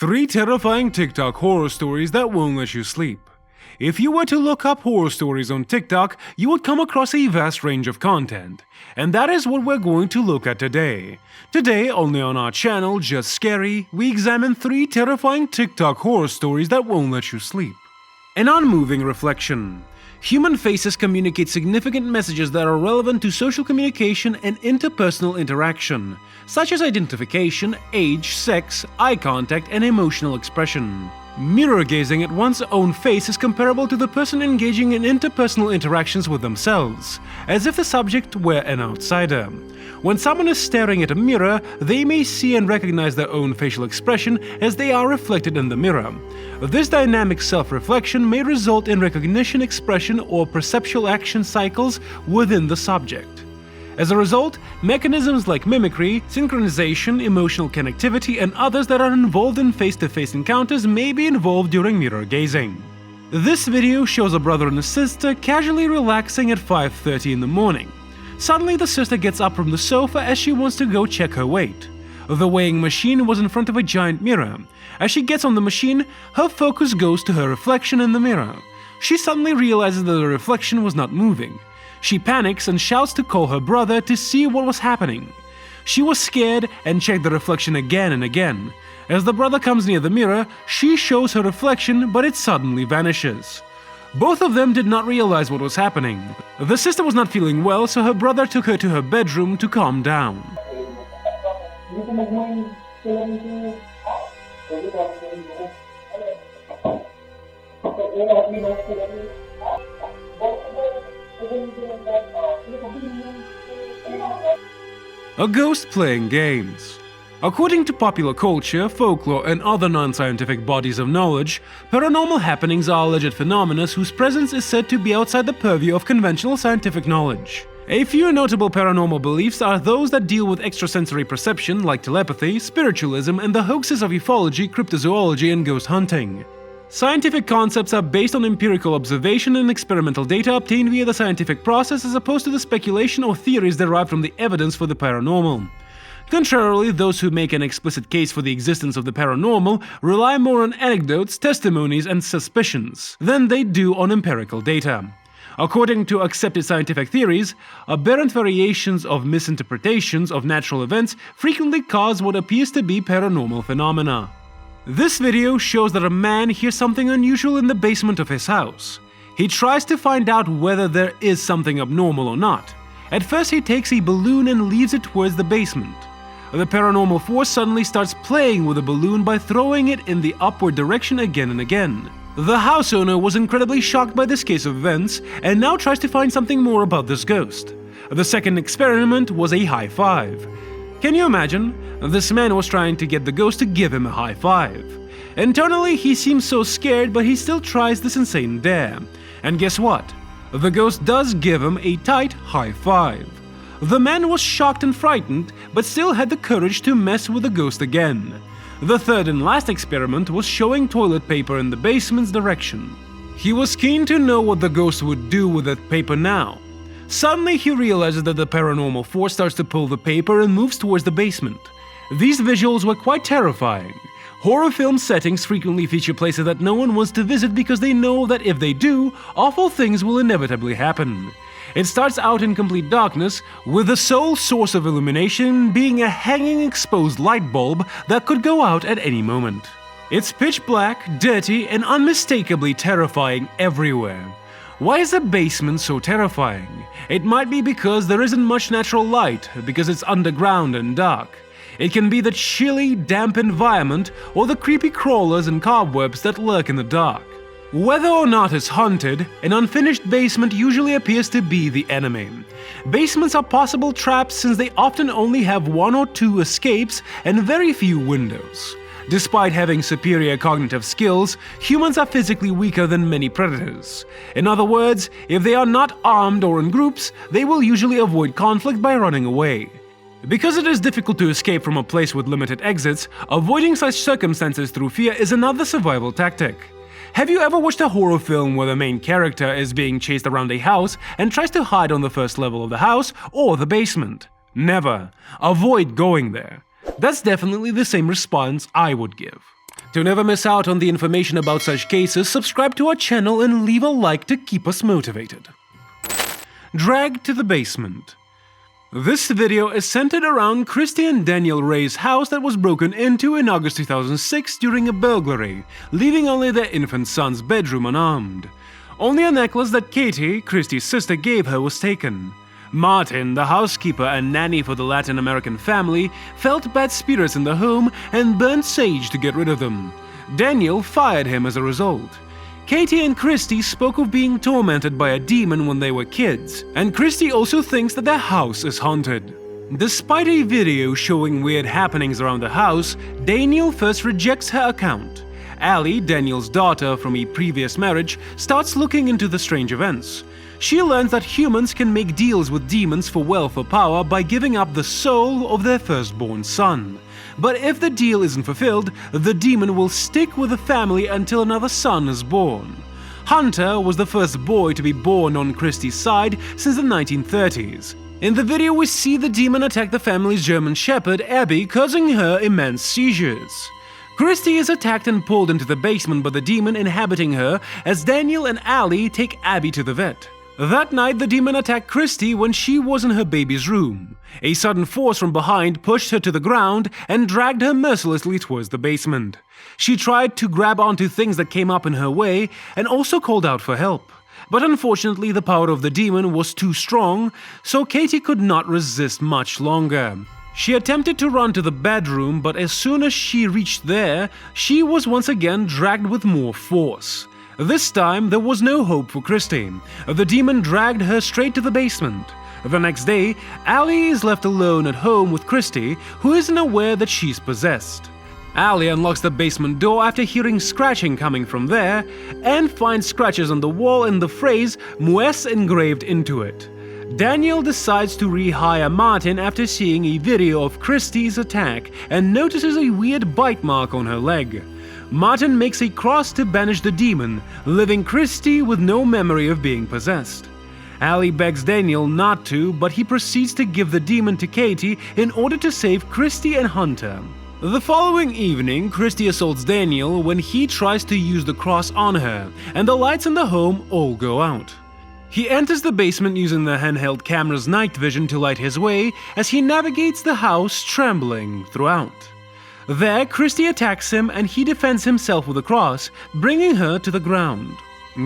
3 terrifying TikTok horror stories that won't let you sleep. If you were to look up horror stories on TikTok, you would come across a vast range of content. And that is what we're going to look at today. Today, only on our channel, Just Scary, we examine 3 terrifying TikTok horror stories that won't let you sleep. An unmoving reflection. Human faces communicate significant messages that are relevant to social communication and interpersonal interaction, such as identification, age, sex, eye contact, and emotional expression. Mirror gazing at one's own face is comparable to the person engaging in interpersonal interactions with themselves, as if the subject were an outsider. When someone is staring at a mirror, they may see and recognize their own facial expression as they are reflected in the mirror. This dynamic self-reflection may result in recognition, expression, or perceptual action cycles within the subject. As a result, mechanisms like mimicry, synchronization, emotional connectivity, and others that are involved in face-to-face encounters may be involved during mirror gazing. This video shows a brother and a sister casually relaxing at 5:30 in the morning. Suddenly, the sister gets up from the sofa as she wants to go check her weight. The weighing machine was in front of a giant mirror. As she gets on the machine, her focus goes to her reflection in the mirror. She suddenly realizes that the reflection was not moving. She panics and shouts to call her brother to see what was happening. She was scared and checked the reflection again and again. As the brother comes near the mirror, she shows her reflection, but it suddenly vanishes. Both of them did not realize what was happening. The sister was not feeling well, so her brother took her to her bedroom to calm down. A ghost playing games. According to popular culture, folklore, and other non-scientific bodies of knowledge, paranormal happenings are alleged phenomena whose presence is said to be outside the purview of conventional scientific knowledge. A few notable paranormal beliefs are those that deal with extrasensory perception, like telepathy, spiritualism, and the hoaxes of ufology, cryptozoology, and ghost hunting. Scientific concepts are based on empirical observation and experimental data obtained via the scientific process as opposed to the speculation or theories derived from the evidence for the paranormal. Contrarily, those who make an explicit case for the existence of the paranormal rely more on anecdotes, testimonies, and suspicions than they do on empirical data. According to accepted scientific theories, aberrant variations of misinterpretations of natural events frequently cause what appears to be paranormal phenomena. This video shows that a man hears something unusual in the basement of his house. He tries to find out whether there is something abnormal or not. At first, he takes a balloon and leaves it towards the basement. The paranormal force suddenly starts playing with the balloon by throwing it in the upward direction again and again. The house owner was incredibly shocked by this case of events and now tries to find something more about this ghost. The second experiment was a high five. Can you imagine? This man was trying to get the ghost to give him a high five. Internally, he seems so scared, but he still tries this insane dare. And guess what? The ghost does give him a tight high five. The man was shocked and frightened, but still had the courage to mess with the ghost again. The third and last experiment was showing toilet paper in the basement's direction. He was keen to know what the ghost would do with that paper now. Suddenly, he realizes that the paranormal force starts to pull the paper and moves towards the basement. These visuals were quite terrifying. Horror film settings frequently feature places that no one wants to visit because they know that if they do, awful things will inevitably happen. It starts out in complete darkness, with the sole source of illumination being a hanging exposed light bulb that could go out at any moment. It's pitch black, dirty, and unmistakably terrifying everywhere. Why is the basement so terrifying? It might be because there isn't much natural light, because it's underground and dark. It can be the chilly, damp environment or the creepy crawlers and cobwebs that lurk in the dark. Whether or not it's haunted, an unfinished basement usually appears to be the enemy. Basements are possible traps since they often only have 1 or 2 escapes and very few windows. Despite having superior cognitive skills, humans are physically weaker than many predators. In other words, if they are not armed or in groups, they will usually avoid conflict by running away. Because it is difficult to escape from a place with limited exits, avoiding such circumstances through fear is another survival tactic. Have you ever watched a horror film where the main character is being chased around a house and tries to hide on the first level of the house or the basement? Never. Avoid going there. That's definitely the same response I would give. To never miss out on the information about such cases, subscribe to our channel and leave a like to keep us motivated. Dragged to the basement. This video is centered around Christy and Daniel Ray's house that was broken into in August 2006 during a burglary, leaving only their infant son's bedroom unarmed. Only a necklace that Katie, Christy's sister, gave her was taken. Martin, the housekeeper and nanny for the Latin American family, felt bad spirits in the home and burned sage to get rid of them. Daniel fired him as a result. Katie and Christy spoke of being tormented by a demon when they were kids, and Christy also thinks that their house is haunted. Despite a video showing weird happenings around the house, Daniel first rejects her account. Allie, Daniel's daughter from a previous marriage, starts looking into the strange events. She learns that humans can make deals with demons for wealth or power by giving up the soul of their firstborn son. But if the deal isn't fulfilled, the demon will stick with the family until another son is born. Hunter was the first boy to be born on Christy's side since the 1930s. In the video, we see the demon attack the family's German shepherd, Abby, causing her immense seizures. Christy is attacked and pulled into the basement by the demon inhabiting her as Daniel and Allie take Abby to the vet. That night, the demon attacked Christy when she was in her baby's room. A sudden force from behind pushed her to the ground and dragged her mercilessly towards the basement. She tried to grab onto things that came up in her way and also called out for help. But unfortunately, the power of the demon was too strong, so Katie could not resist much longer. She attempted to run to the bedroom, but as soon as she reached there, she was once again dragged with more force. This time, there was no hope for Christy. The demon dragged her straight to the basement. The next day, Allie is left alone at home with Christy, who isn't aware that she's possessed. Allie unlocks the basement door after hearing scratching coming from there, and finds scratches on the wall and the phrase "Mues" engraved into it. Daniel decides to rehire Martin after seeing a video of Christy's attack and notices a weird bite mark on her leg. Martin makes a cross to banish the demon, leaving Christy with no memory of being possessed. Allie begs Daniel not to, but he proceeds to give the demon to Katie in order to save Christy and Hunter. The following evening, Christy assaults Daniel when he tries to use the cross on her, and the lights in the home all go out. He enters the basement using the handheld camera's night vision to light his way as he navigates the house, trembling throughout. There, Christy attacks him and he defends himself with a cross, bringing her to the ground.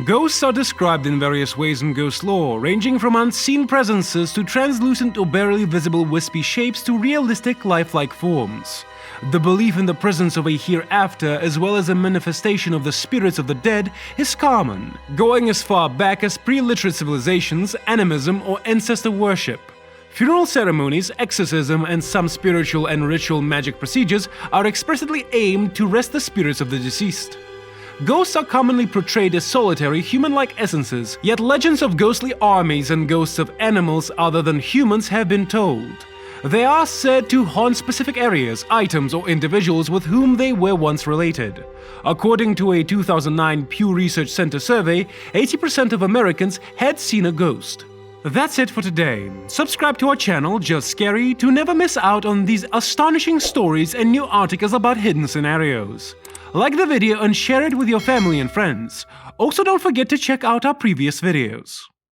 Ghosts are described in various ways in ghost lore, ranging from unseen presences to translucent or barely visible wispy shapes to realistic lifelike forms. The belief in the presence of a hereafter as well as a manifestation of the spirits of the dead is common, going as far back as pre-literate civilizations, animism, or ancestor worship. Funeral ceremonies, exorcism, and some spiritual and ritual magic procedures are expressly aimed to rest the spirits of the deceased. Ghosts are commonly portrayed as solitary, human-like essences, yet legends of ghostly armies and ghosts of animals other than humans have been told. They are said to haunt specific areas, items, or individuals with whom they were once related. According to a 2009 Pew Research Center survey, 80% of Americans had seen a ghost. That's it for today. Subscribe to our channel, Just Scary, to never miss out on these astonishing stories and new articles about hidden scenarios. Like the video and share it with your family and friends. Also, don't forget to check out our previous videos.